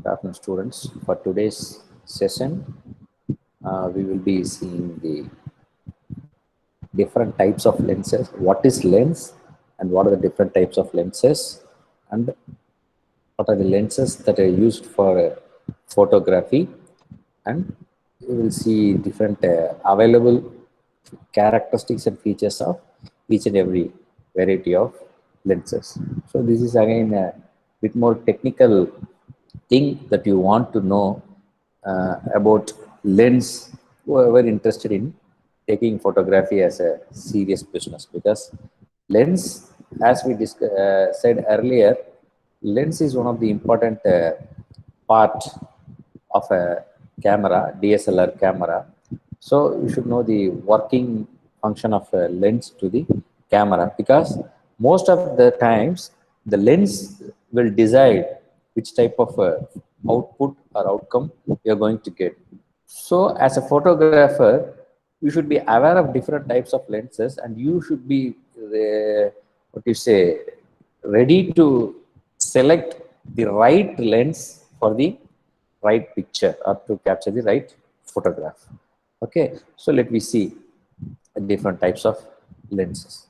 afternoon, students. For today's session, we will be seeing the different types of lenses. What is lens, and what are the different types of lenses, and what are the lenses that are used for photography, and we will see different available characteristics and features of each and every variety of lenses. So this is again a bit more technical thing that you want to know about lens, whoever interested in taking photography as a serious business, because lens, as we said earlier, lens is one of the important part of a camera, DSLR camera. So you should know the working function of a lens to the camera, because most of the times the lens will decide which type of output or outcome you are going to get. So as a photographer, you should be aware of different types of lenses, and you should be ready to select the right lens for the right picture or to capture the right photograph. Okay, so let me see different types of lenses.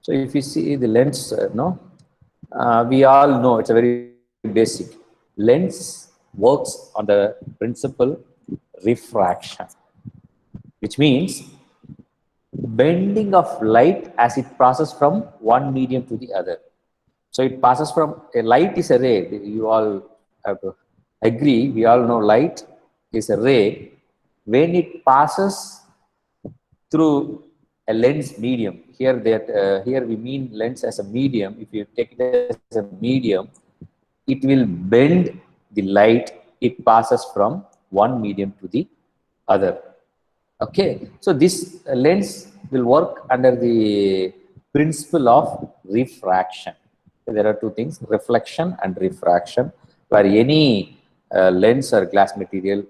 So if you see the lens, we all know it's a very basic. Lens works on the principle refraction, which means bending of light as it passes from one medium to the other. So it passes from, a light is a ray. You all have to agree. We all know light is a ray. When it passes through a lens medium, here we mean lens as a medium. If you take it as a medium, it will bend the light. It passes from one medium to the other. Okay, so this lens will work under the principle of refraction. There are two things, reflection and refraction, where any lens or glass material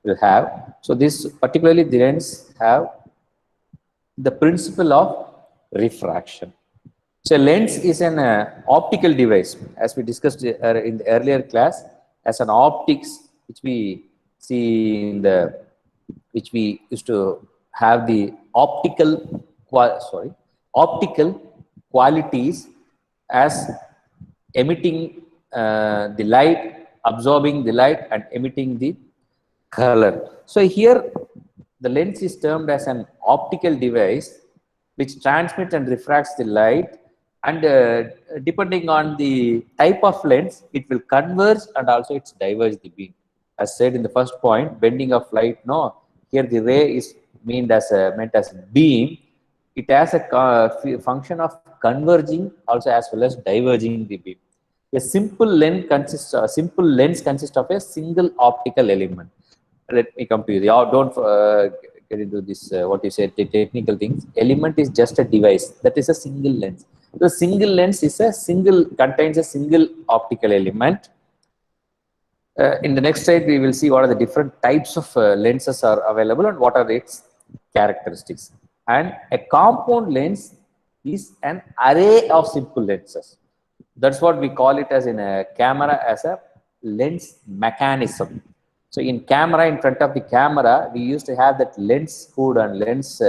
will have. So this particularly the lens have the principle of refraction. So lens is an optical device, as we discussed in the earlier class, as an optics, which we see in the, which we used to have the optical qualities as emitting the light, absorbing the light, and emitting the color. So here the lens is termed as an optical device which transmits and refracts the light, and depending on the type of lens, it will converge and also it's diverge the beam. As said in the first point, bending of light, no, here the ray is meant as beam. It has a function of converging also as well as diverging the beam. A simple lens consists of a single optical element. Let me come to you. Don't get into this what you said, the technical things. Element is just a device. That is a single lens. The single lens is contains a single optical element. In the next slide, we will see what are the different types of lenses are available and what are its characteristics. And a compound lens is an array of simple lenses. That's what we call it as in a camera, as a lens mechanism. So in camera, in front of the camera, we used to have that lens hood and lens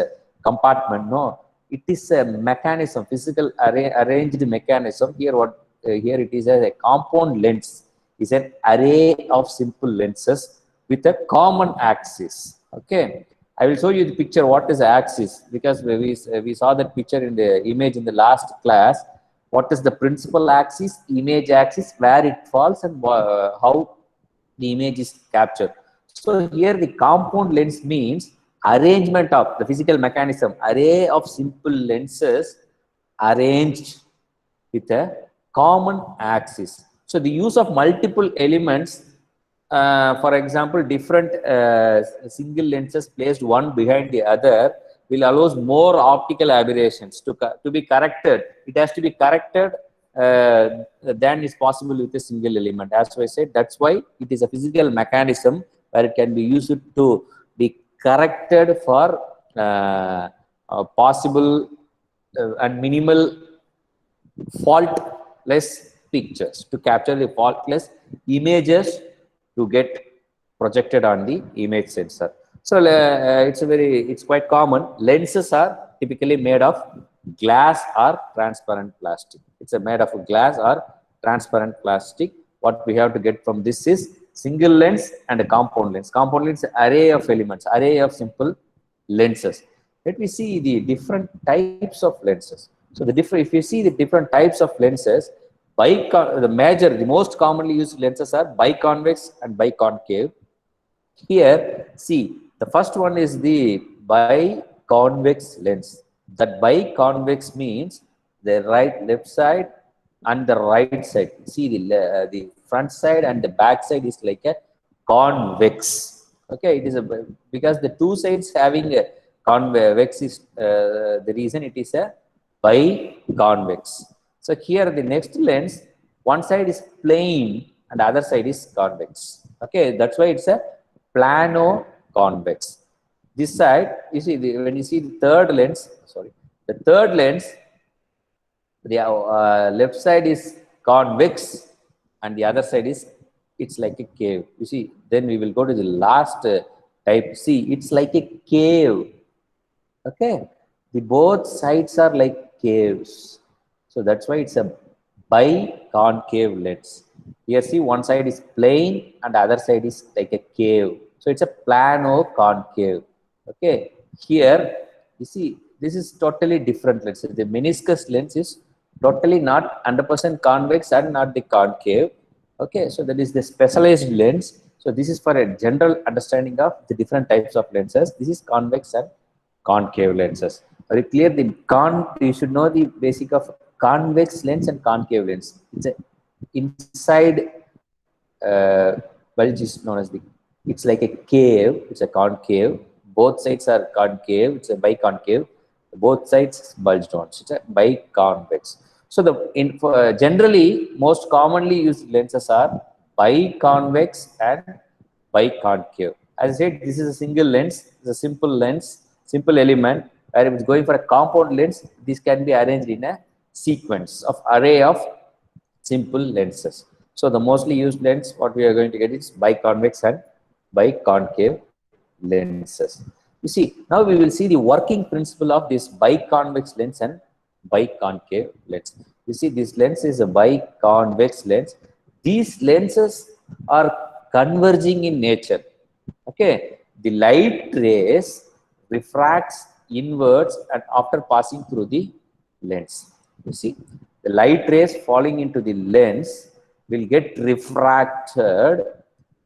compartment. No, it is a mechanism, physical arranged mechanism. Here it is as a compound lens. Is an array of simple lenses with a common axis. Okay, I will show you the picture. What is the axis? Because we saw that picture in the image in the last class. What is the principal axis, image axis, where it falls, and how the image is captured. So here the compound lens means arrangement of the physical mechanism, array of simple lenses arranged with a common axis. So the use of multiple elements, for example, different single lenses placed one behind the other will allows more optical aberrations to be corrected. It has to be corrected than is possible with a single element. As I said, that's why it is a physical mechanism where it can be used to be corrected for possible and minimal faultless pictures, to capture the faultless images to get projected on the image sensor. So it's quite common. Lenses are typically made of glass or transparent plastic. It's made of glass or transparent plastic. What we have to get from this is single lens and a compound lens. Compound lens, array of elements, array of simple lenses. Let me see the different types of lenses. So if you see the different types of lenses, the most commonly used lenses are biconvex and biconcave. Here, see, the first one is the biconvex lens. That biconvex means the left side and the right side. See, the front side and the back side is like a convex. Okay, it is because the two sides having a convex is the reason it is a biconvex. So here the next lens, one side is plane and the other side is convex. Okay, that's why it's a plano convex. This side, you see, when you see the third lens, the third lens, the left side is convex and the other side is, it's like a cave. You see, then we will go to the last type. See, it's like a cave. Okay, the both sides are like caves. So that's why it's a biconcave lens. Here, see, one side is plane and the other side is like a cave. So it's a plano-concave. Okay, here, you see, this is totally different lens. The meniscus lens is totally not 100% convex and not the concave. Okay, so that is the specialized lens. So this is for a general understanding of the different types of lenses. This is convex and concave lenses. Are you clear? You should know the basic of convex lens and concave lens. It's a inside bulge is known as it's like a cave. It's a concave. Both sides are concave. It's a biconcave. Both sides bulged on. So it's a biconvex. So generally most commonly used lenses are biconvex and biconcave. As I said, this is a single lens. It's a simple lens, simple element. Where if it's going for a compound lens, this can be arranged in a sequence of array of simple lenses. So the mostly used lens, what we are going to get is biconvex and biconcave lenses. You see, now we will see the working principle of this biconvex lens and biconcave lens. You see, this lens is a biconvex lens. These lenses are converging in nature. Okay, the light rays refracts inwards and after passing through the lens. You see, the light rays falling into the lens will get refracted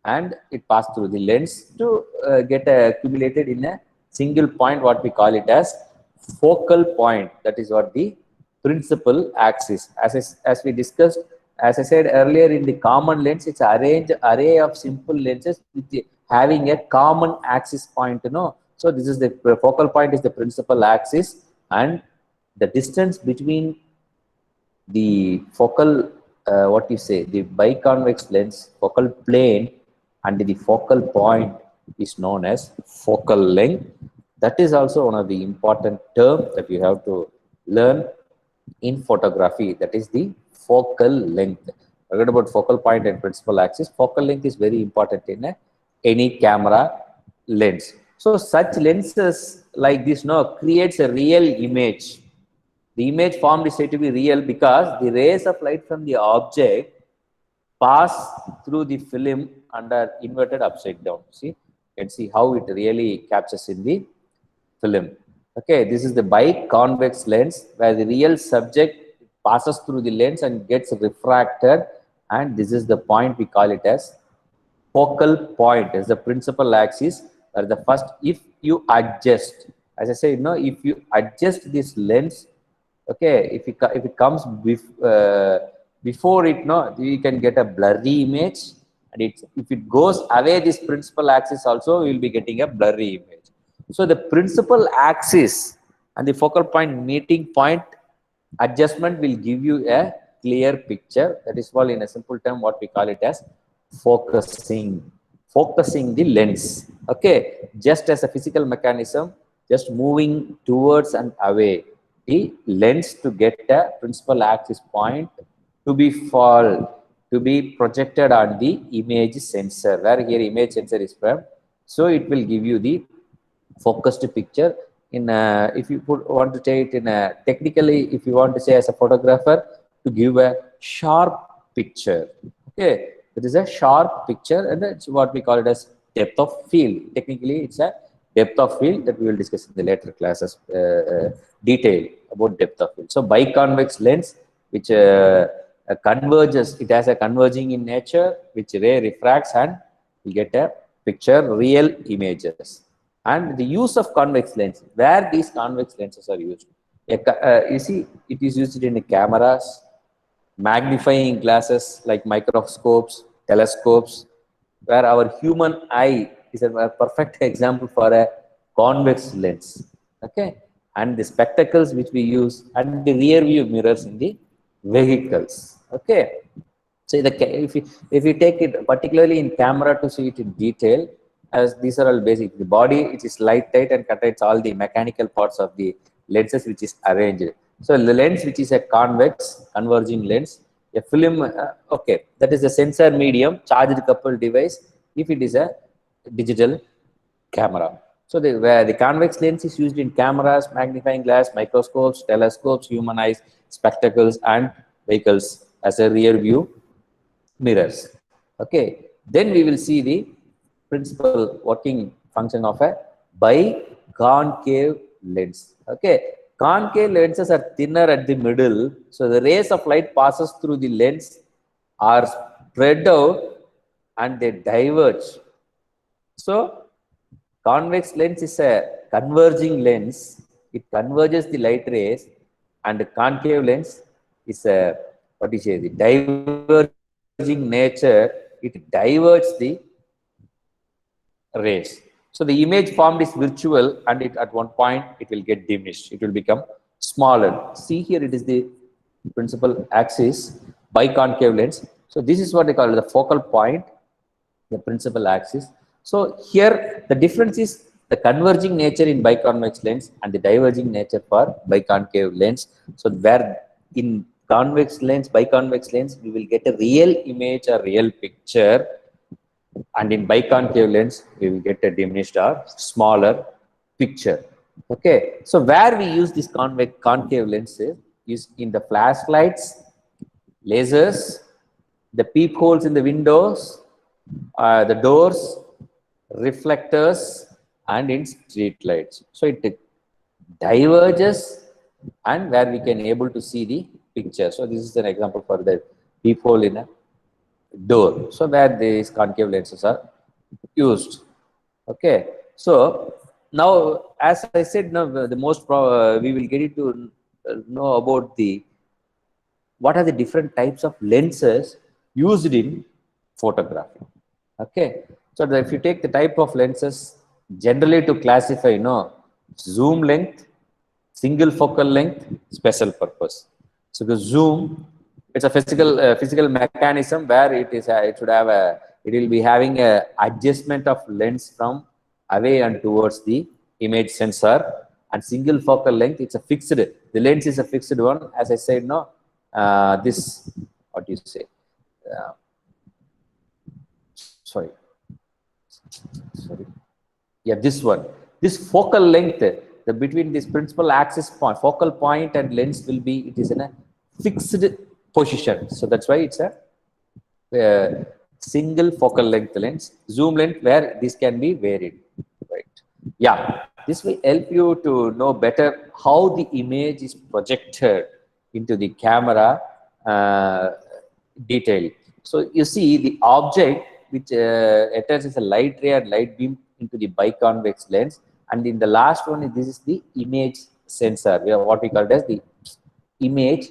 and it passes through the lens to get accumulated in a single point, what we call it as focal point. That is what the principal axis. As we discussed, as I said earlier, in the common lens, it's an array of simple lenses with having a common axis point. So this is the focal point is the principal axis, and the distance between the focal the biconvex lens focal plane and the focal point is known as focal length. That is also one of the important terms that you have to learn in photography. That is the focal length. Forget about focal point and principal axis. Focal length is very important in any camera lens. So such lenses like this creates a real image. The image formed is said to be real because the rays of light from the object pass through the film under inverted upside down. See, you can see how it really captures in the film. Okay, this is the biconvex lens where the real subject passes through the lens and gets refracted, and this is the point we call it as focal point as the principal axis. Or the first, if you adjust, as I say, if you adjust this lens, okay, if it comes before it, you can get a blurry image, and if it goes away this principal axis also, we will be getting a blurry image. So the principal axis and the focal point meeting point adjustment will give you a clear picture. That is called, in a simple term, what we call it as focusing the lens. Okay, just as a physical mechanism, just moving towards and away the lens to get a principal axis point to be fall. to be projected on the image sensor, where here image sensor is from. So it will give you the focused picture. In if you want to take it in a technically, if you want to say as a photographer, to give a sharp picture. Okay, it is a sharp picture, and that's what we call it as depth of field. Technically, it's a depth of field that we will discuss in the later classes, detail about depth of field. So biconvex lens, which converges, it has a converging in nature, which ray refracts and we get a picture, real images. And the use of convex lens, where these convex lenses are used. You see, it is used in cameras, magnifying glasses like microscopes, telescopes, where our human eye is a perfect example for a convex lens. Okay, and the spectacles which we use, and the rear view mirrors in the vehicles. Okay, so if you take it particularly in camera to see it in detail, as these are all basic. The body, it is light tight and contains all the mechanical parts of the lenses which is arranged. So the lens which is a convex converging lens, a film, okay, that is a sensor medium, charged coupled device if it is a digital camera. So where the convex lens is used in cameras, magnifying glass, microscopes, telescopes, human eyes, spectacles, and vehicles as a rear view mirrors. Okay, then we will see the principal working function of a biconcave lens. Okay, concave lenses are thinner at the middle, so the rays of light passes through the lens are spread out and they diverge. So convex lens is a converging lens. It converges the light rays, and the concave lens is a, what you say, the diverging nature. It diverges the rays. So the image formed is virtual, and it at one point it will get diminished. It will become smaller. See here, it is the principal axis, biconcave lens. So this is what they call the focal point, the principal axis. So here the difference is the converging nature in biconvex lens and the diverging nature for biconcave lens. So where in convex lens, biconvex lens, we will get a real image or real picture, and in biconcave lens we will get a diminished or smaller picture. Okay, so where we use this concave lenses is in the flashlights, lasers, the peepholes in the windows, the doors, reflectors, and in street lights. So it diverges, and where we can able to see the picture. So this is an example for the peephole in a door. So where these concave lenses are used. Okay. So now, as I said, now the most we will get it to know about the what are the different types of lenses used in photography. Okay. So if you take the type of lenses generally to classify, zoom length, single focal length, special purpose. So the zoom, it's a physical mechanism where it will be having a adjustment of lens from away and towards the image sensor. And single focal length, it's a fixed, the lens is a fixed one. As I said, this, what do you say? Sorry. Yeah, this one. This focal length, the between this principal axis point, focal point and lens will be, it is in a fixed position. So that's why it's a single focal length lens. Zoom length, where this can be varied. Right. Yeah, this will help you to know better how the image is projected into the camera detail. So you see the object which attaches a light ray and light beam into the biconvex lens, and in the last one, this is the image sensor, what we call it as the image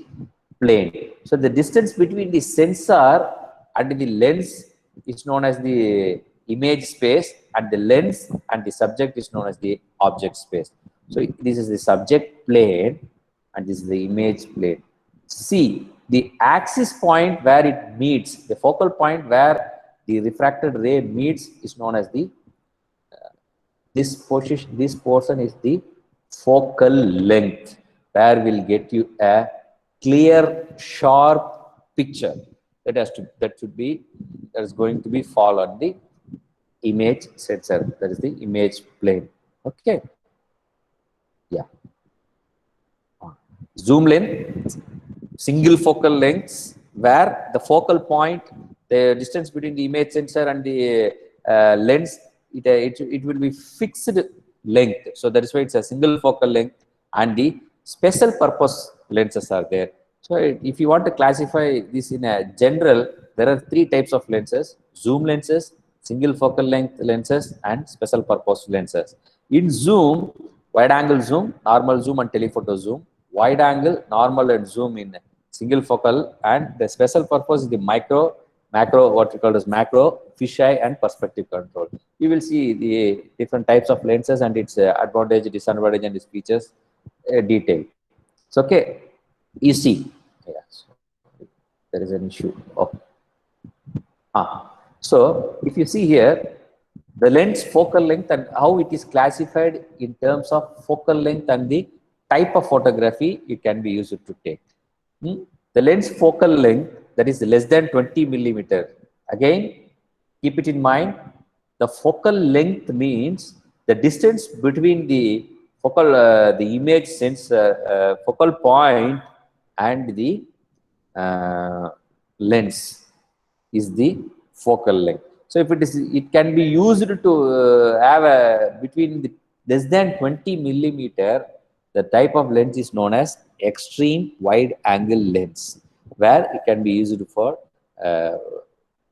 plane. So the distance between the sensor and the lens is known as the image space, and the lens and the subject is known as the object space. So this is the subject plane and this is the image plane. See, the axis point where it meets, the focal point where the refracted ray meets is known as the this portion is the focal length, where we'll get you a clear, sharp picture. that is going to be fall on the image sensor, that is the image plane. Okay, yeah. Zoom length, single focal lengths, where the focal point, the distance between the image sensor and the lens, it will be fixed length. So that is why it's a single focal length, and the special purpose lenses are there. So if you want to classify this in a general, there are three types of lenses: zoom lenses, single focal length lenses, and special purpose lenses. In zoom, wide angle zoom, normal zoom, and telephoto zoom. Wide angle, normal, and zoom in single focal, and the special purpose is the macro, what we call as macro, fisheye, and perspective control. You will see the different types of lenses and its advantage, disadvantage, and its features detailed. So, okay, you see, yes, there is an issue. Okay. So, if you see here, the lens focal length and how it is classified in terms of focal length and the type of photography it can be used to take. The lens focal length, that is less than 20 millimeter. Again, keep it in mind, the focal length means the distance between the focal, the image sensor, focal point and the lens is the focal length. So if it can be used to have a between the less than 20 millimeter. The type of lens is known as extreme wide angle lens, where it can be used for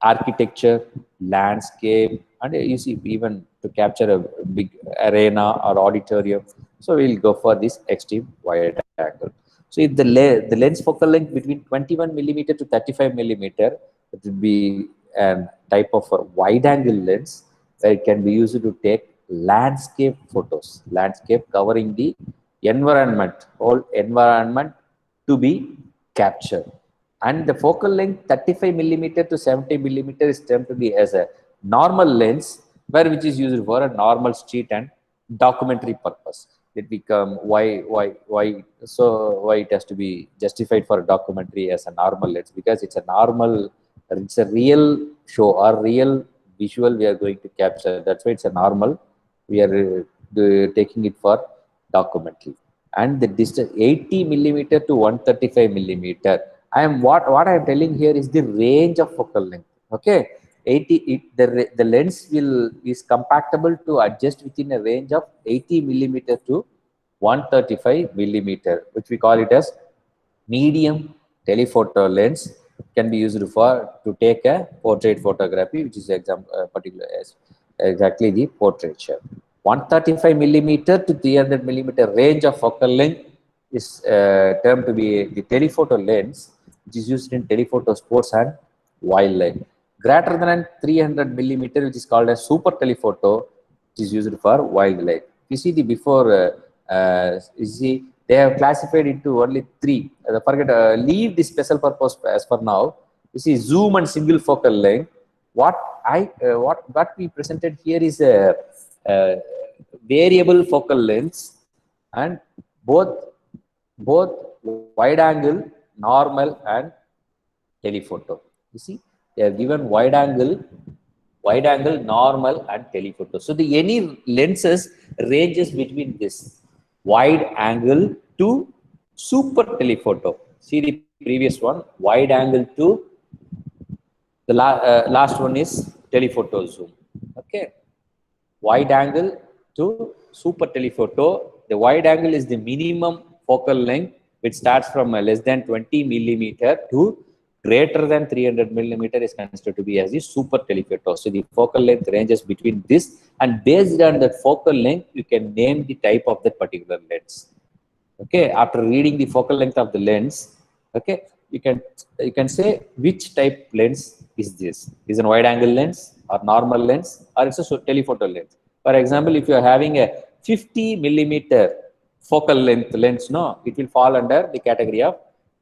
architecture, landscape, and you see even to capture a big arena or auditorium. So we'll go for this extreme wide angle. So if the lens focal length between 21 millimeter to 35 millimeter, it will be a type of a wide angle lens where it can be used to take landscape photos, landscape covering the environment, whole environment to be captured. And the focal length 35 millimeter to 70 millimeter is termed to be as a normal lens, where which is used for a normal street and documentary purpose. It become why so why it has to be justified for a documentary as a normal lens, because it's a normal, it's a real show or real visual we are going to capture. That's why it's a normal. We are taking it for documentary. And the distance 80 millimeter to 135 millimeter. What I am telling here is the range of focal length. Okay, 80 the lens is compatible to adjust within a range of 80 millimeter to 135 millimeter, which we call it as medium telephoto lens. Can be used for to take a portrait photography, which is particular as exactly the portraiture. 135 millimeter to 300 millimeter range of focal length is termed to be the telephoto lens, which is used in telephoto sports and wildlife. Greater than 300 millimeter, which is called as super telephoto, which is used for wildlife. You see the before, you see they have classified into only three. Leave the special purpose as for now. You see zoom and single focal length. What we presented here is a variable focal length, and both wide angle, normal, and telephoto. You see, they are given wide angle, normal, and telephoto. So the any lenses ranges between this wide angle to super telephoto. See the previous one, wide angle to the last one is telephoto zoom. Okay, wide angle to super telephoto. The wide angle is the minimum focal length, which starts from less than 20 millimeter to greater than 300 millimeter is considered to be as the super telephoto. So the focal length ranges between this, and based on that focal length, you can name the type of that particular lens. Okay, after reading the focal length of the lens, okay, you can say which type lens is this. Is it a wide angle lens or normal lens, or it's a telephoto lens. For example, if you are having a 50 millimeter focal length lens, no, it will fall under the category of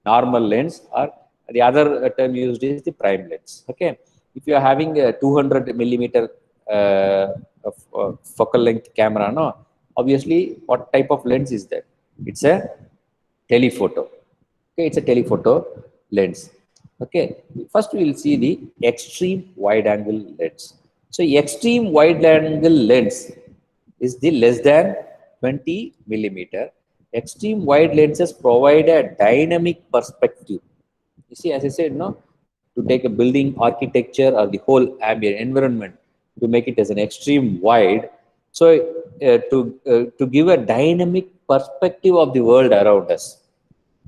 normal lens, or the other term used is the prime lens. Okay, if you are having a 200 millimeter focal length camera, no, obviously what type of lens is that? It's a telephoto. Okay, it's a telephoto lens. Okay, first we will see the extreme wide angle lens. So extreme wide angle lens is the less than 20 millimeter. Extreme wide lenses provide a dynamic perspective. You see, as I said, no, to take a building architecture or the whole ambient environment to make it as an extreme wide. So to give a dynamic perspective of the world around us.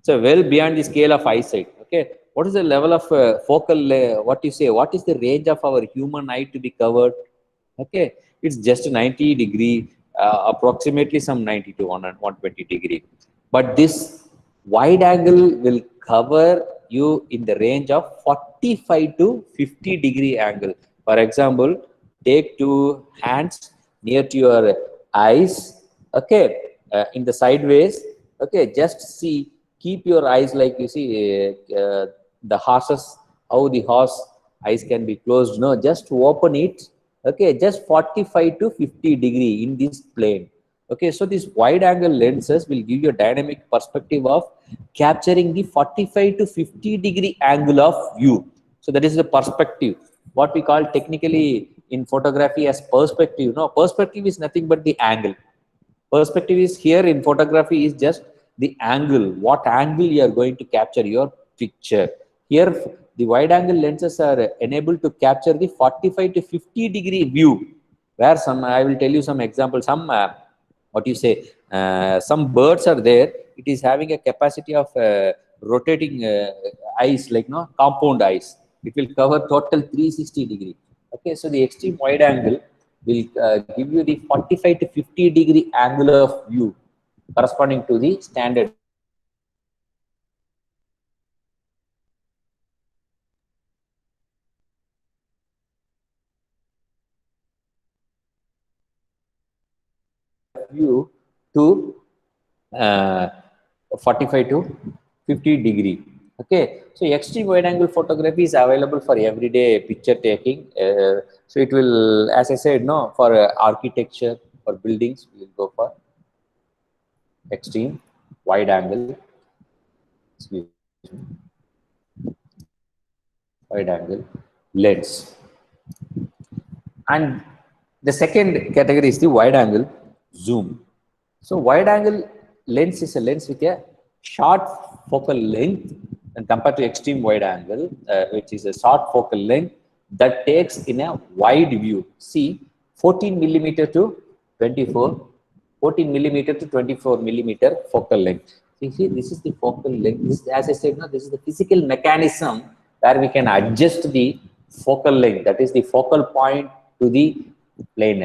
So well beyond the scale of eyesight. Okay, what is the level of what you say? What is the range of our human eye to be covered? Okay, it's just 90-degree, approximately some 90 to 120 degree. But this wide angle will cover you in the range of 45 to 50-degree angle. For example, take two hands near to your eyes. Okay, in the sideways. Okay, just see, keep your eyes like you see the horses, how the horse eyes can be closed. No, just open it. Okay, just 45 to 50 degree in this plane. Okay, so these wide angle lenses will give you a dynamic perspective of capturing the 45 to 50-degree angle of view. So that is the perspective, what we call technically in photography as perspective. No, perspective is nothing but the angle. Perspective is here in photography is just the angle, what angle you are going to capture your picture. Here, the wide angle lenses are enabled to capture the 45 to 50-degree view, where some, I will tell you some examples, some, what you say, some birds are there, it is having a capacity of rotating eyes, like no compound eyes. It will cover total 360 degree. Okay, so the extreme wide angle will give you the 45 to 50-degree angle of view corresponding to the standard view to uh, 45 to 50 degree. Okay, so extreme wide angle photography is available for everyday picture taking. So it will, as I said, no, for architecture, for buildings, we will go for extreme wide angle, excuse me, wide angle lens. And the second category is the wide angle zoom. So wide angle lens is a lens with a short focal length and compared to extreme wide angle, which is a short focal length that takes in a wide view. See, 14 millimeter to 24, 14 millimeter to 24 millimeter focal length. See, this is the focal length. This, as I said, no, this is the physical mechanism where we can adjust the focal length. That is the focal point to the plane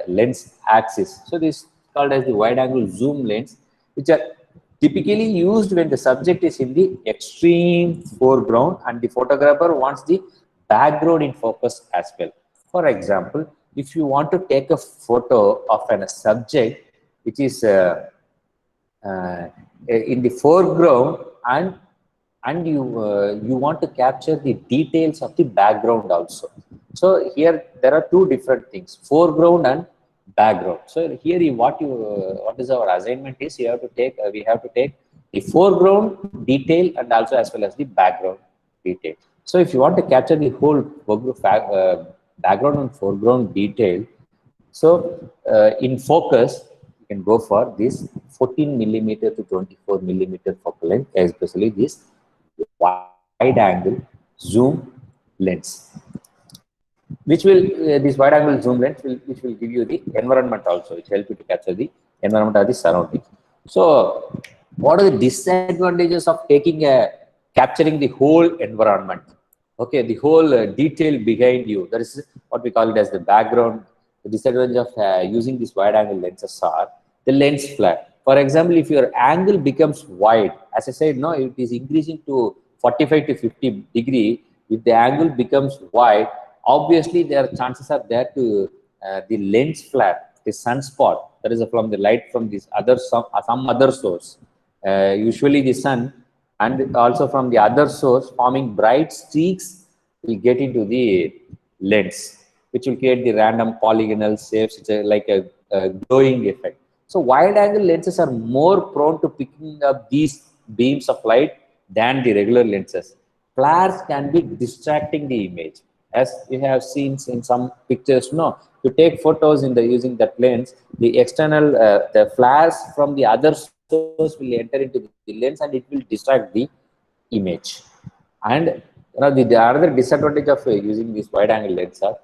lens axis. So this is called as the wide angle zoom lens, which are typically used when the subject is in the extreme foreground and the photographer wants the background in focus as well. For example, if you want to take a photo of a subject which is uh, in the foreground, and you want to capture the details of the background also. So here there are two different things, foreground and background. So here what is our assignment is, you have to take we have to take the foreground detail and also as well as the background detail. So if you want to capture the whole background and foreground detail, so in focus, you can go for this 14 millimeter to 24 millimeter focal length, especially this wide angle zoom lens, which will this wide angle zoom lens will, which will give you the environment also, which help you to capture the environment of the surroundings. So what are the disadvantages of taking a capturing the whole environment? Okay, the whole detail behind you, that is what we call it as the background. The disadvantage of using these wide angle lenses are the lens flare. For example, if your angle becomes wide, as I said, no, it is increasing to 45 to 50 degree. If the angle becomes wide, obviously there are chances are there to the lens flare, the sunspot, that is from the light from this other some other source, usually the sun, and also from the other source forming bright streaks will get into the lens, which will create the random polygonal shapes. It's like a glowing effect. So wide angle lenses are more prone to picking up these beams of light than the regular lenses. flares can be distracting the image. As you have seen in some pictures, no, to take photos in the using that lens, the external the flares from the other source will enter into the lens and it will distract the image. And the other disadvantage of using this wide angle lens are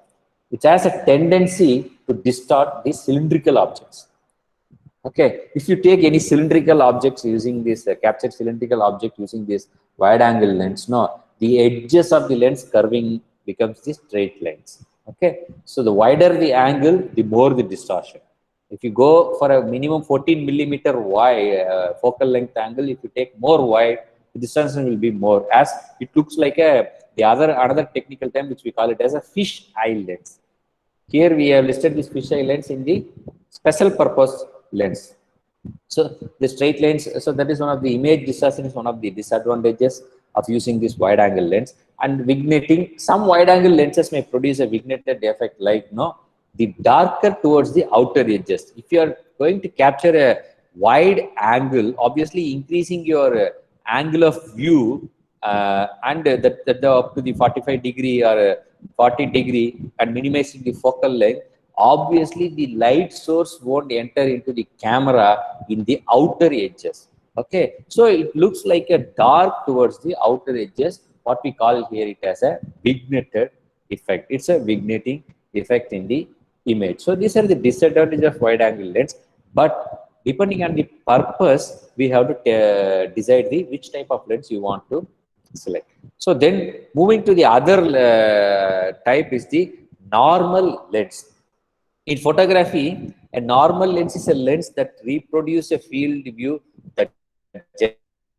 it has a tendency to distort the cylindrical objects. Okay, if you take any cylindrical objects using this captured cylindrical object using this wide angle lens, no, the edges of the lens curving becomes the straight lines. Okay, so the wider the angle, the more the distortion. If you go for a minimum 14 millimeter wide focal length angle, if you take more wide, the distortion will be more. As it looks like another technical term which we call it as a fish eye lens. Here we have listed this fisheye lens in the special purpose lens. So the straight lens, so that is one of the image distortion is one of the disadvantages of using this wide angle lens. And vignetting, some wide angle lenses may produce a vigneted effect like the darker towards the outer edges. If you are going to capture a wide angle, obviously increasing your angle of view and that up to the 45 degree or 40 degree and minimizing the focal length, obviously the light source won't enter into the camera in the outer edges. Okay, so it looks like a dark towards the outer edges, what we call here it as a vigneted effect. It's a vigneting effect in the image. So these are the disadvantages of wide angle lens, but depending on the purpose, we have to decide which type of lens you want to select. So then moving to the other type is the normal lens. In photography, a normal lens is a lens that reproduces a field view that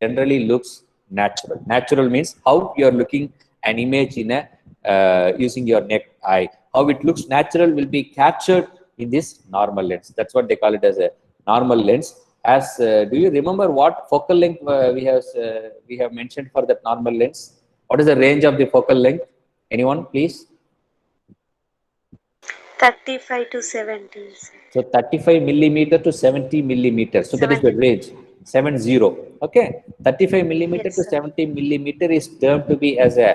generally looks natural. Natural means how you are looking an image in using your naked eye. How it looks natural will be captured in this normal lens. That's what they call it as a normal lens. As do you remember what focal length we have mentioned for that normal lens? What is the range of the focal length? Anyone, please? 35 to 70. So 35 millimeter to 70 millimeter. So that is the range. 70. Okay. 35 millimeter to 70 millimeter is termed to be as a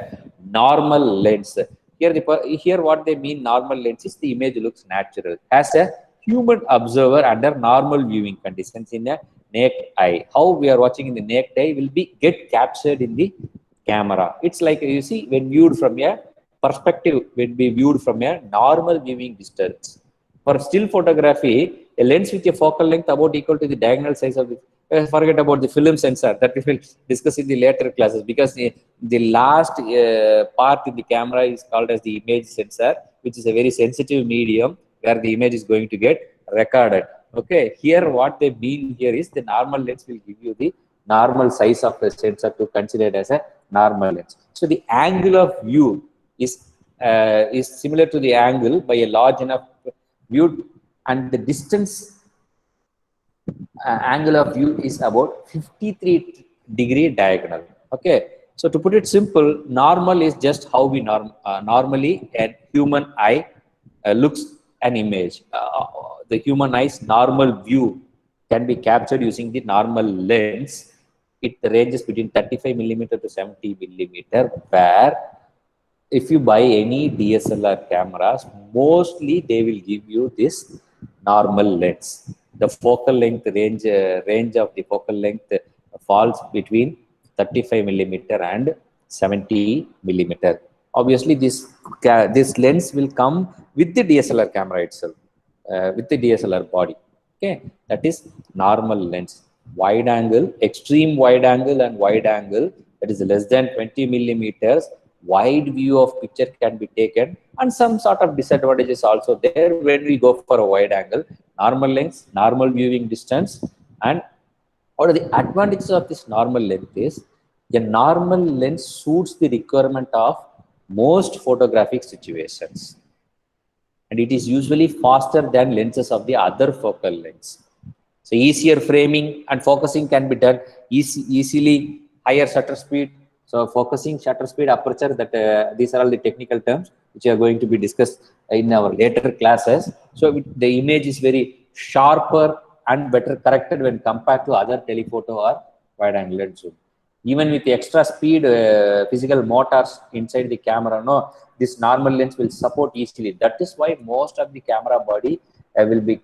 normal lens. Here what they mean normal lens is the image looks natural. As a human observer under normal viewing conditions in a naked eye. How we are watching in the naked eye will be get captured in the camera. It's like you see when viewed from a perspective, when we viewed from a normal viewing distance. For still photography, a lens with a focal length about equal to the diagonal size of the forget about the film sensor that we will discuss in the later classes, because the last part in the camera is called as the image sensor, which is a very sensitive medium where the image is going to get recorded. Okay, here what they mean here is the normal lens will give you the normal size of the sensor to consider it as a normal lens. So the angle of view is similar to the angle by a large enough view, and the distance angle of view is about 53 degree diagonal. Okay, so to put it simple, normal is just how we normally a human eye looks an image. The human eye's normal view can be captured using the normal lens. It ranges between 35 millimeter to 70 millimeter, where if you buy any DSLR cameras, mostly they will give you this normal lens. The focal length range of the focal length falls between 35 millimeter and 70 millimeter. Obviously, this lens will come with the DSLR camera itself, with the DSLR body. Okay, that is normal lens. Wide angle, extreme wide angle, and wide angle that is less than 20 millimeters. Wide view of picture can be taken, and some sort of disadvantages also there when we go for a wide angle. Normal lens, normal viewing distance, and what are the advantages of this normal lens is a normal lens suits the requirement of most photographic situations, and it is usually faster than lenses of the other focal lengths. So easier framing and focusing can be done easily, higher shutter speed. So focusing, shutter speed, aperture, that these are all the technical terms which are going to be discussed in our later classes. So the image is very sharper and better corrected when compared to other telephoto or wide angle zoom. Even with the extra speed physical motors inside the camera, no, this normal lens will support easily. That is why most of the camera body will be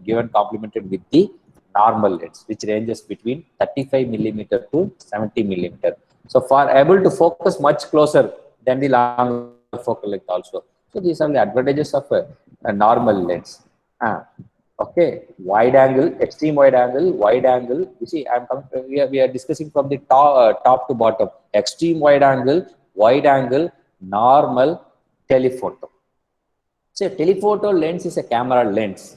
given complemented with the normal lens, which ranges between 35 millimeter to 70 millimeter. So for able to focus much closer than the longer focal length also. So these are the advantages of a normal lens. Okay, wide angle, extreme wide angle. You see, we are discussing from the top to bottom. Extreme wide angle, normal, telephoto. So telephoto lens is a camera lens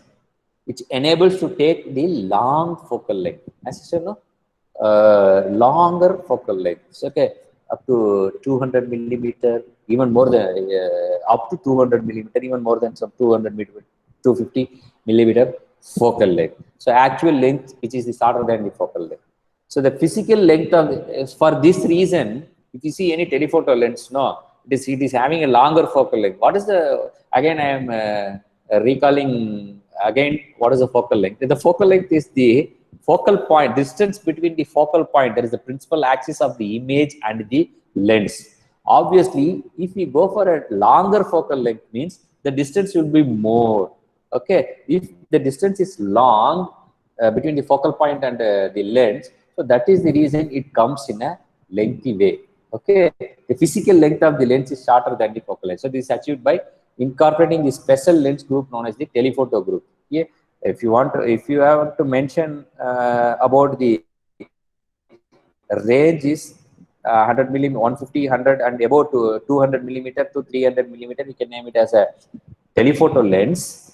which enables to take the long focal length. As you said, no, longer focal lengths. Okay, up to 200 millimeter, even more than up to 200 millimeter, even more than some 200 millimeter, 250 millimeter focal length. So actual length, which is the shorter than the focal length. So the physical length of for this reason, if you see any telephoto lens, no, it is having a longer focal length. What is the again? I am recalling again. What is the focal length? The focal length is the focal point distance between the focal point. That is the principal axis of the image and the lens. Obviously, if we go for a longer focal length, means the distance will be more. Okay, if the distance is long between the focal point and the lens, so that is the reason it comes in a lengthy way. Okay, the physical length of the lens is shorter than the focal length. So this is achieved by incorporating the special lens group known as the telephoto group. Yeah, if you have to mention about the range is 100 millimeter, 150, 100, and about to 200 millimeter to 300 millimeter. We can name it as a telephoto lens.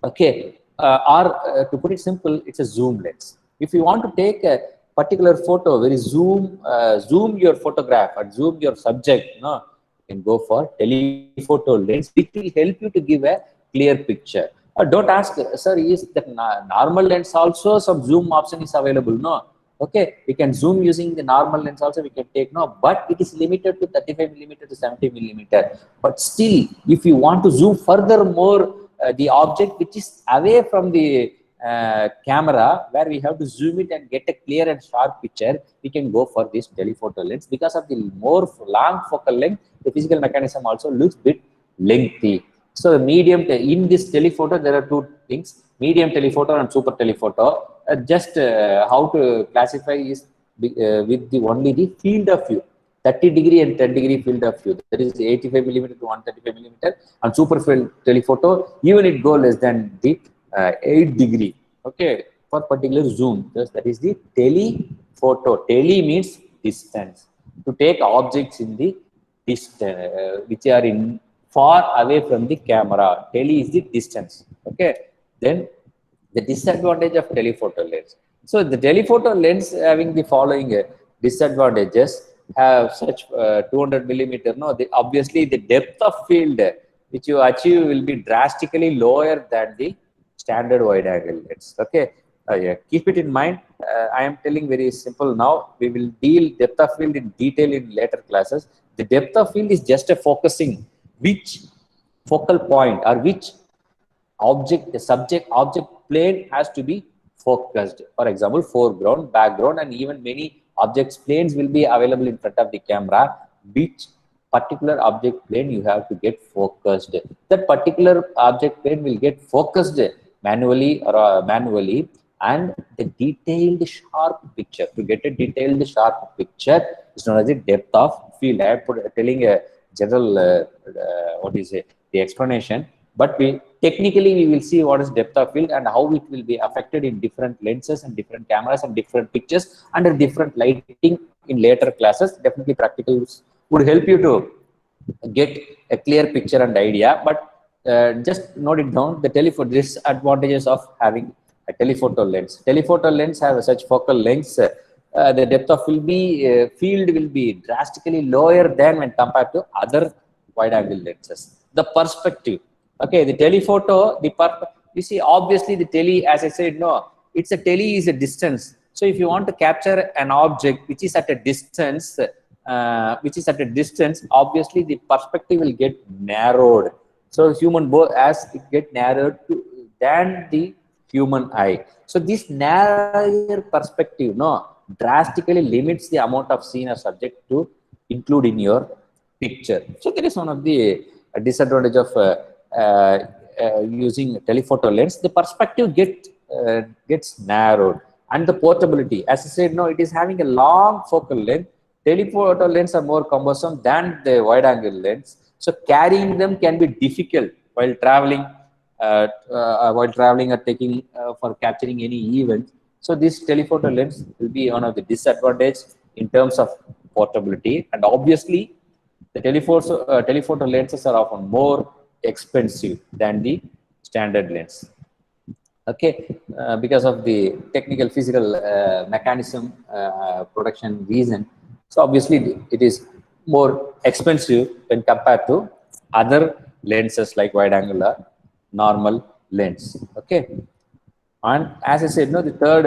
Okay, or to put it simple, it's a zoom lens. If you want to take a particular photo, very zoom your photograph and zoom your subject, no, you can go for telephoto lens, which will help you to give a clear picture. Don't ask, sir, is that normal lens also some zoom option is available? No. Okay, we can zoom using the normal lens also, we can take, no, but it is limited to 35 millimeter to 70 millimeter. But still, if you want to zoom further more, the object which is away from the camera, where we have to zoom it and get a clear and sharp picture, we can go for this telephoto lens. Because of the more long focal length, the physical mechanism also looks bit lengthy. So the in this telephoto, there are two things: medium telephoto and super telephoto. Just how to classify is with the only the field of view, 30 degree and 10 degree field of view. That is 85 millimeter to 135 millimeter. And super field telephoto, even it go less than the 8 degree. Okay, for particular zoom. Thus, that is the telephoto. Tele means distance. To take objects in the distance, which are in far away from the camera. Tele is the distance. Okay, then the disadvantage of telephoto lens. So the telephoto lens having the following disadvantages have such 200 millimeter. No, obviously the depth of field which you achieve will be drastically lower than the standard wide angle lens. Okay, yeah, keep it in mind. I am telling very simple now. We will deal depth of field in detail in later classes. The depth of field is just a focusing which focal point or which object, the subject object plane has to be focused. For example, foreground, background, and even many objects planes will be available in front of the camera. Which particular object plane you have to get focused. That particular object plane will get focused manually and the detailed sharp picture. To get a detailed sharp picture is known as the depth of field. I am telling a general what is it, the explanation, but technically we will see what is depth of field and how it will be affected in different lenses and different cameras and different pictures under different lighting in later classes. Definitely practicals would help you to get a clear picture and idea. But just note it down, the telephoto disadvantages of having a telephoto lens. Telephoto lens have such focal lengths, the depth of field will be drastically lower than when compared to other wide angle lenses. The perspective, okay, the telephoto, you see, obviously the as I said, no, it's a is a distance. So if you want to capture an object which is at a distance, obviously the perspective will get narrowed. So as it get narrowed than the human eye. So this narrower perspective, no, drastically limits the amount of scene or subject to include in your picture. So there is one of the disadvantage of using telephoto lens. The perspective gets narrowed, and the portability, as I said, no, it is having a long focal length. Telephoto lens are more cumbersome than the wide angle lens, so carrying them can be difficult while traveling or taking for capturing any event. So this telephoto lens will be one of the disadvantage in terms of portability, and obviously the telephoto lenses are often more expensive than the standard lens. Okay, because of the technical physical mechanism production reason, so obviously it is more expensive when compared to other lenses like wide angle or normal lens. Okay, and as I said, no, the third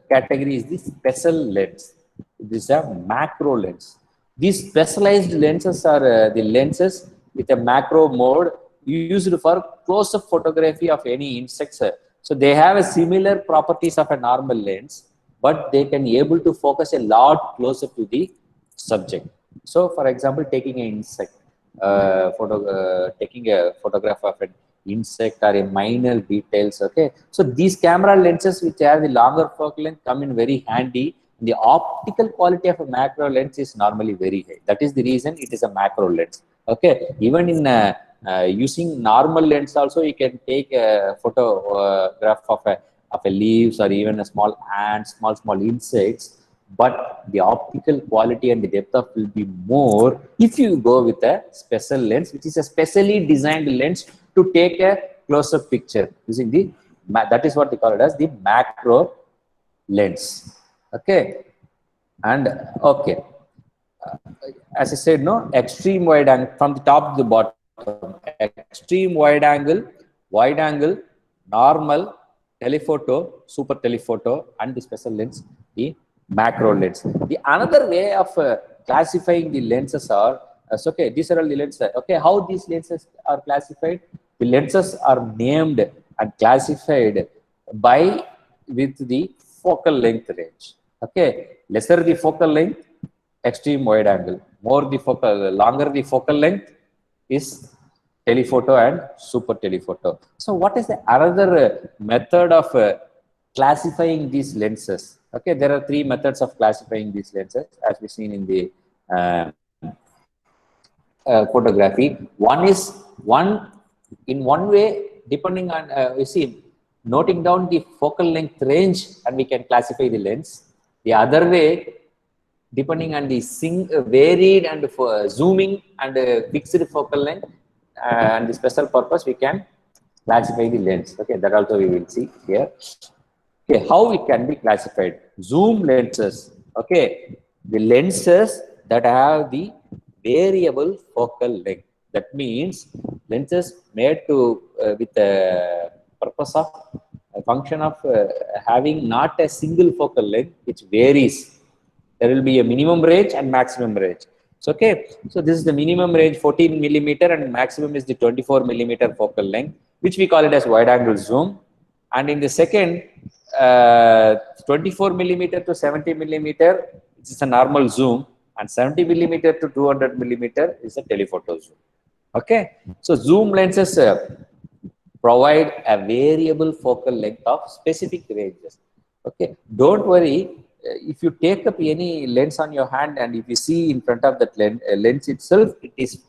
category is the special lens. This is a macro lens. These specialized lenses are the lenses with a macro mode used for close-up photography of any insects. So they have a similar properties of a normal lens, but they can able to focus a lot closer to the subject. So, for example, taking an insect, taking a photograph of an insect or a minor details. Okay, so these camera lenses which have the longer focal length come in very handy. The optical quality of a macro lens is normally very high. That is the reason it is a macro lens. Okay, even in using normal lens also, you can take a photograph of a leaves or even a small ants, small insects, but the optical quality and the depth of will be more if you go with a special lens, which is a specially designed lens to take a close-up picture using the, that is what they call it as the macro lens. Okay, and okay, as I said, no, extreme wide angle from the top to the bottom, extreme wide angle, normal, telephoto, super telephoto, and the special lens, the macro lens. The another way of classifying the lenses are, so okay, these are all the lenses. Okay, how these lenses are classified? The lenses are named and classified by with the focal length range. Okay, lesser the focal length, extreme wide angle. Longer the focal length is telephoto and super telephoto. So what is the another method of classifying these lenses? Okay, there are three methods of classifying these lenses as we've seen in the photography. One is in one way, depending on you see, noting down the focal length range, and we can classify the lens. The other way, depending on the varied and zooming and fixed focal length and the special purpose, we can classify the lens. Okay, that also we will see here. Okay, how it can be classified? Zoom lenses. Okay, the lenses that have the variable focal length. That means lenses made to with a purpose of a function of having not a single focal length which varies. There will be a minimum range and maximum range. So, okay, so this is the minimum range 14 millimeter and maximum is the 24 millimeter focal length, which we call it as wide angle zoom. And in the second, 24 millimeter to 70 millimeter, which is a normal zoom, and 70 millimeter to 200 millimeter is a telephoto zoom. Okay, so zoom lenses provide a variable focal length of specific ranges. Okay, don't worry. If you take up any lens on your hand and if you see in front of that lens itself, it is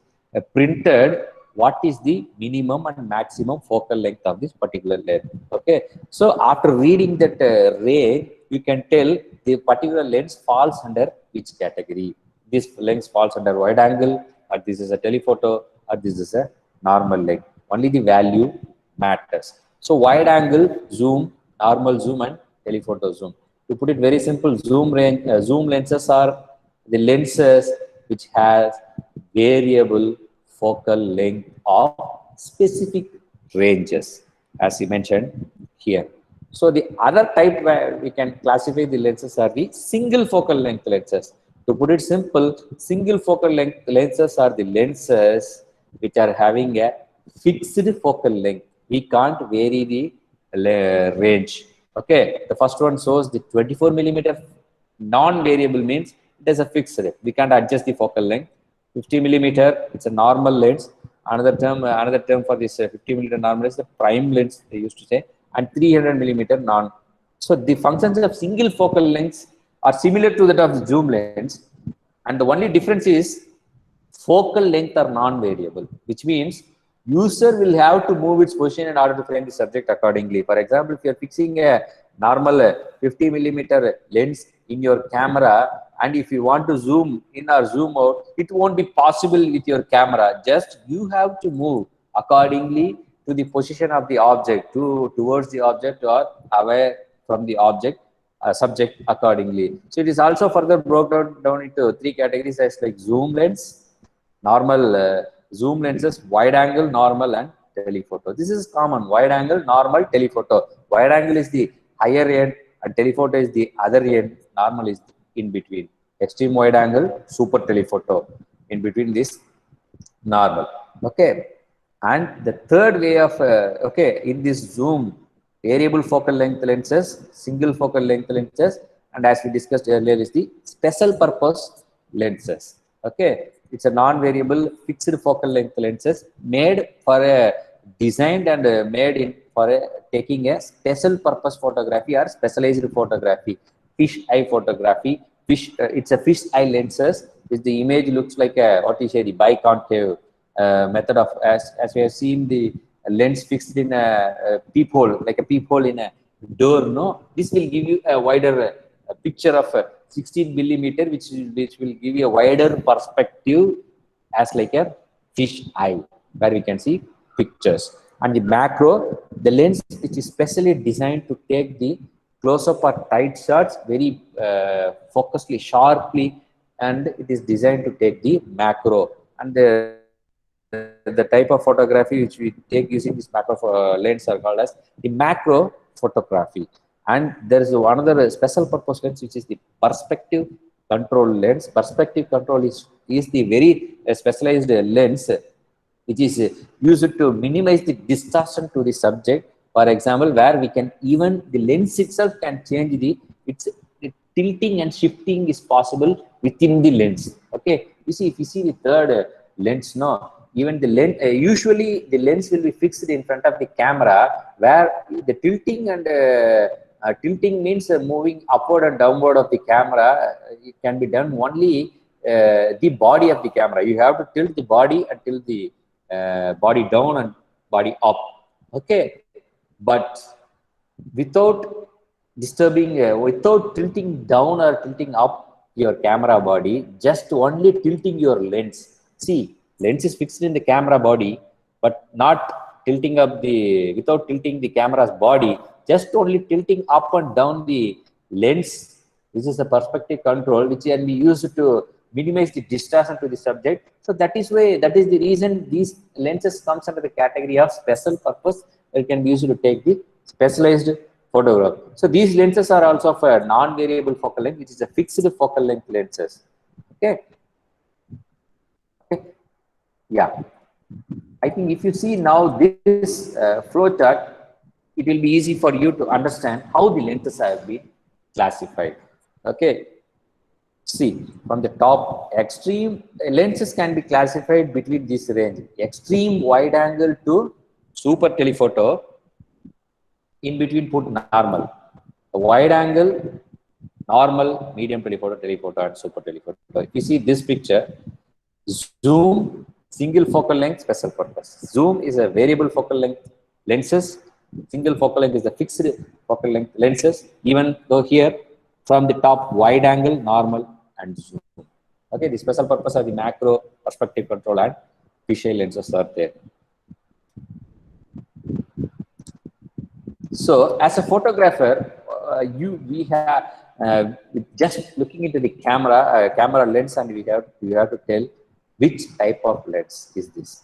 printed what is the minimum and maximum focal length of this particular lens. Okay, so after reading that ray, you can tell the particular lens falls under which category. This lens falls under wide angle, or this is a telephoto, or this is a normal length. Only the value matters. So wide angle zoom, normal zoom, and telephoto zoom. To put it very simple, zoom lenses are the lenses which has variable focal length of specific ranges, as you mentioned here. So the other type where we can classify the lenses are the single focal length lenses. To put it simple, single focal length lenses are the lenses which are having a fixed focal length. We can't vary the range. Okay, the first one shows the 24 millimeter Non-variable means it is a fixed. We can't adjust the focal length. 50 millimeter, it's a normal lens. Another term for this 50 millimeter normal is the prime lens, they used to say, and 300 millimeter non. So the functions of single focal lengths are similar to that of the zoom lens, and the only difference is focal length are non-variable, which means user will have to move its position in order to frame the subject accordingly. For example, if you are fixing a normal 50 millimeter lens in your camera, and if you want to zoom in or zoom out, it won't be possible with your camera. Just you have to move accordingly to the position of the object, towards the object or away from the object, subject accordingly. So it is also further broken down into three categories as like zoom lens, normal zoom lenses, wide angle, normal, and telephoto. This is common: wide angle, normal, telephoto. Wide angle is the higher end, and telephoto is the other end. Normal is in between. Extreme wide angle, super telephoto. In between this, normal. Okay. And the third way of in this zoom, variable focal length lenses, single focal length lenses, and as we discussed earlier is the special purpose lenses. Okay, it's a non-variable fixed focal length lenses made for a designed and made in for a taking a special purpose photography or specialized photography, fish eye photography. It's a fish eye lenses. Is the image looks like a what is the biconcave method of as we have seen the lens fixed in a peephole, like a peephole in a door. No, this will give you a wider picture of 16 millimeter, which will give you a wider perspective as like a fish eye, where we can see pictures. And the macro, the lens which is specially designed to take the close-up or tight shots very focusedly, sharply, and it is designed to take the macro. And the type of photography which we take using this macro lens are called as the macro photography. And there is another special purpose lens which is the perspective control lens. Perspective control is the very specialized lens which is used to minimize the distortion to the subject. For example, where we can even the lens itself can change the tilting and shifting is possible within the lens. Okay, you see, if you see the third lens, no, even the lens usually the lens will be fixed in front of the camera, where the tilting and tilting means moving upward and downward of the camera. It can be done only the body of the camera. You have to tilt the body and tilt the body down and body up. Okay, but without disturbing, without tilting down or tilting up your camera body, just only tilting your lens. See, lens is fixed in the camera body, but not tilting up the, without tilting the camera's body, just only tilting up and down the lens. This is a perspective control which can be used to minimize the distortion to the subject. So that is why, that is the reason these lenses comes under the category of special purpose. It can be used to take the specialized photograph. So these lenses are also of a non-variable focal length, which is a fixed focal length lenses. Okay. Okay. Yeah. I think if you see now this flow chart, it will be easy for you to understand how the lenses have been classified. Okay. See, from the top, extreme lenses can be classified between this range: extreme wide angle to super telephoto. In between put normal, wide angle, normal, medium telephoto, telephoto, and super telephoto. If you see this picture, zoom, single focal length, special purpose. Zoom is a variable focal length lenses. Single focal length is the fixed focal length lenses. Even though here, from the top, wide angle, normal, and zoom. Okay, the special purpose are the macro, perspective control, and fisheye lenses are there. So, as a photographer, we have just looking into the camera lens, and we have to tell which type of lens is this.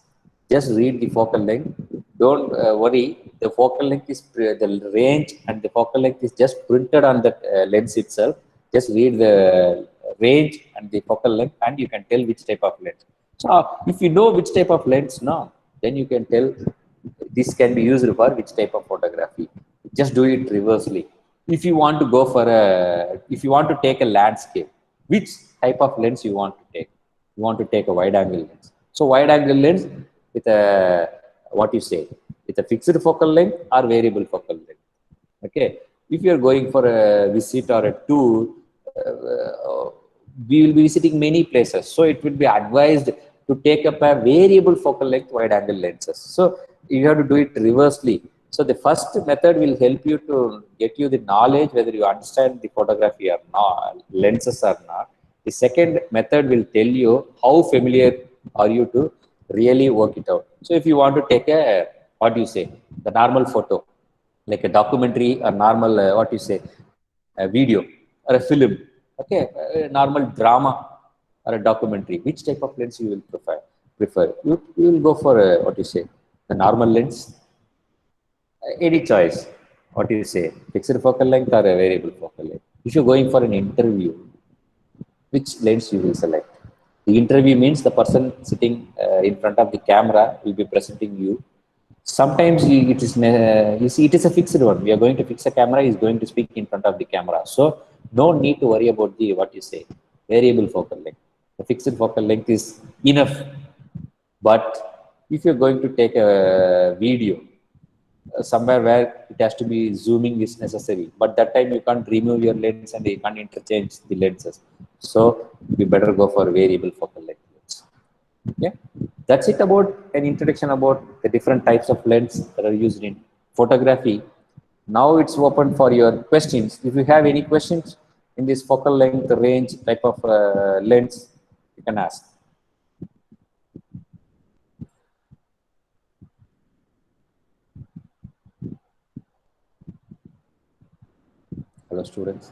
Just read the focal length. Don't worry. The focal length is the range, and the focal length is just printed on the lens itself. Just read the range and the focal length, and you can tell which type of lens. So, if you know which type of lens now, then you can tell this can be used for which type of photography. Just do it reversely. If you want to go for if you want to take a landscape, which type of lens you want to take? You want to take a wide angle lens. So wide angle lens with a, what you say, with a fixed focal length or variable focal length. Okay, if you are going for a visit or a tour, we will be visiting many places, so it will be advised to take up a variable focal length wide angle lenses. So you have to do it reversely. So the first method will help you to get you the knowledge whether you understand the photography or not, lenses or not. The second method will tell you how familiar are you to really work it out. So if you want to take a, what do you say, the normal photo, like a documentary or normal, what you say, a video or a film, okay, a normal drama or a documentary, which type of lens you will prefer? You will go for a, what you say, the normal lens, any choice, what you say, fixed focal length or a variable focal length. If you're going for an interview, which lens you will select? The interview means the person sitting in front of the camera will be presenting you. Sometimes it is, you see, it is a fixed one. We are going to fix a camera, is going to speak in front of the camera. So no need to worry about the, what you say, variable focal length. The fixed focal length is enough. But if you're going to take a video, somewhere where it has to be zooming is necessary, but that time you can't remove your lens and you can't interchange the lenses. So you better go for variable focal length lens. Yeah, that's it about an introduction about the different types of lens that are used in photography. Now it's open for your questions. If you have any questions in this focal length range type of lens, you can ask. Hello, students.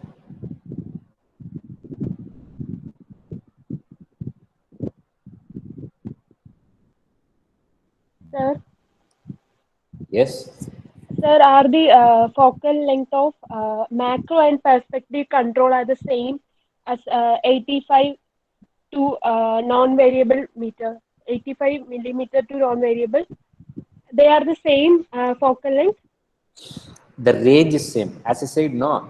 Sir, Yes. sir, are the focal length of macro and perspective control are the same as 85 to non-variable meter, 85 millimeter to non-variable? They are the same focal length. The range is same, as I said. No,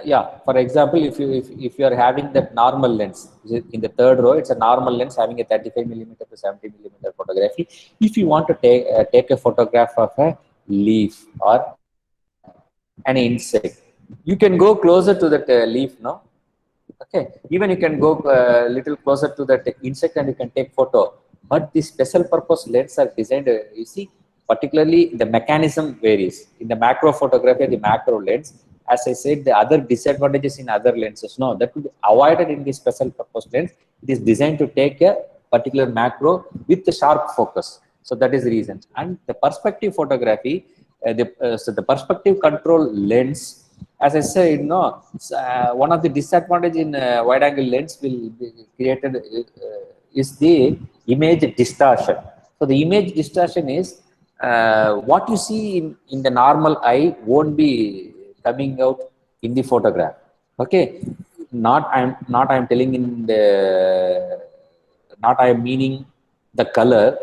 yeah, for example, if you are having that normal lens in the third row, it's a normal lens having a 35 millimeter to 70 millimeter photography. If you want to take a photograph of a leaf or an insect, you can go closer to that leaf, no? Okay, even you can go little closer to that insect and you can take photo. But the special purpose lens are designed, you see, particularly the mechanism varies. In the macro photography, the macro lens, as I said, the other disadvantages in other lenses, no, that could be avoided in the special purpose lens. It is designed to take a particular macro with the sharp focus. So that is the reason. And the perspective photography, so the perspective control lens, as I said, no, one of the disadvantage in wide angle lens will be created is the image distortion. So the image distortion is what you see in the normal eye won't be coming out in the photograph. Okay, I'm telling in the, not I am meaning the color,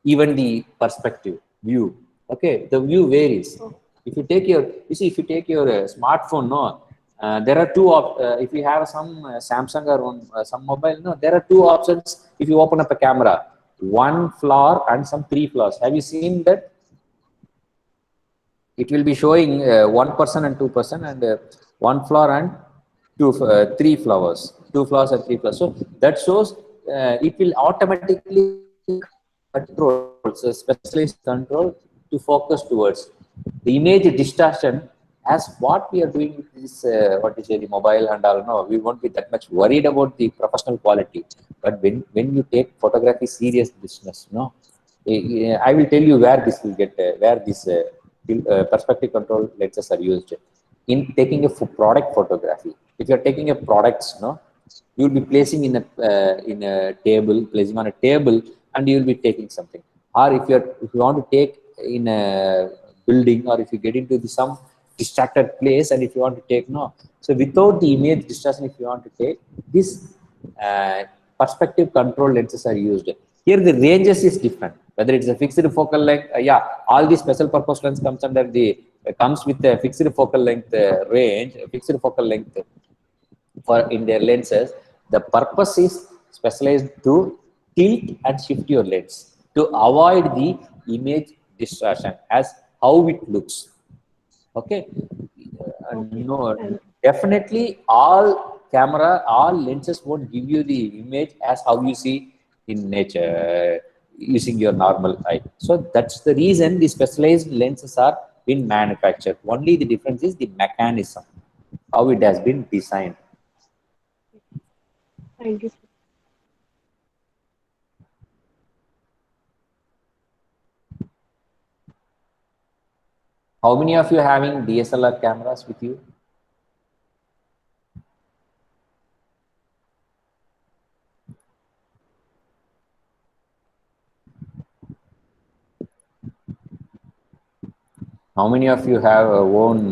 even the perspective view. Okay, the view varies. If you take your, you see, if you take your smartphone, no, there are two if you have some Samsung or some mobile, no, there are two options. If you open up a camera, one flower and some three flowers. Have you seen that? It will be showing 1% and 2% and one flower and three flowers, two flowers and three flowers. So that shows it will automatically control, so specialized control to focus towards the image distortion. As what we are doing with this, what is the mobile and all, no, we won't be that much worried about the professional quality. But when you take photography serious business, no, I will tell you where this will get, where this perspective control lenses are used in taking a product photography. If you are taking a products, no, you will be placing in a table, placing on a table, and you will be taking something. Or if you want to take in a building, or if you get into some distracted place and if you want to take, no, so without the image distortion, if you want to take this, perspective control lenses are used. Here the ranges is different, whether it's a fixed focal length, yeah, all these special purpose lens comes under the comes with a fixed focal length range, fixed focal length for in their lenses. The purpose is specialized to tilt and shift your lens to avoid the image distortion as how it looks. Okay. Okay. No, Thank definitely all lenses won't give you the image as how you see in nature using your normal eye. So that's the reason the specialized lenses are being manufactured. Only the difference is the mechanism, how it has been designed. Thank you. How many of you having DSLR cameras with you? How many of you have own